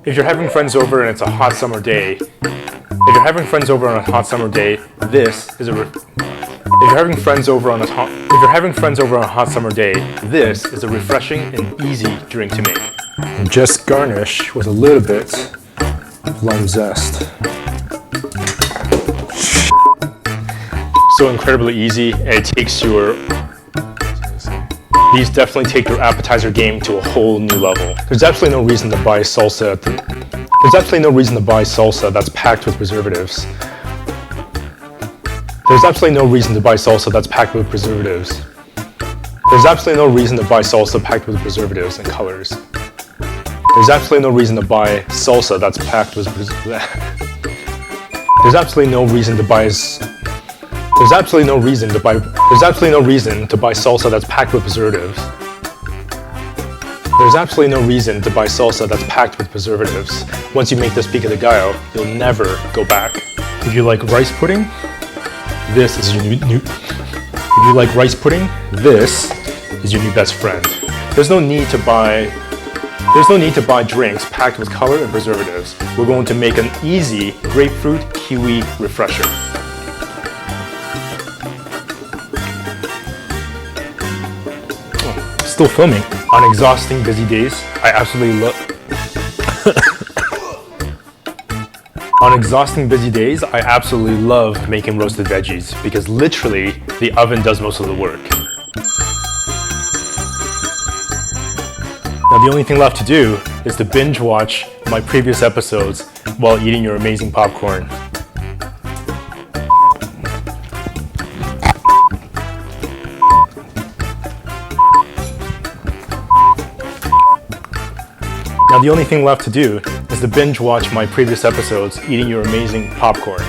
If you're having friends over and it's a hot summer day, if you're having friends over on a hot summer day, this is a if you're having friends over on a hot summer day, this is a refreshing and easy drink to make. And just garnish with a little bit of lime zest. So incredibly easy, and it takes these definitely take your appetizer game to a whole new level. There's absolutely no reason to buy salsa that's packed with preservatives. There's absolutely no reason to buy salsa that's packed with preservatives. There's absolutely no reason to buy salsa packed with preservatives and colors. There's absolutely no reason to buy salsa that's packed with There's absolutely no reason to buy salsa that's packed with preservatives. There's absolutely no reason to buy salsa that's packed with preservatives. Once you make this pico de gallo, you'll never go back. If you like rice pudding, this is your new If you like rice pudding, this is your new best friend. There's no need to buy drinks packed with color and preservatives. We're going to make an easy grapefruit kiwi refresher. Still filming. On exhausting busy days, I absolutely love making roasted veggies because literally the oven does most of the work. Now the only thing left to do is to binge watch my previous episodes while eating your amazing popcorn. Now the only thing left to do is to binge watch my previous episodes eating your amazing popcorn.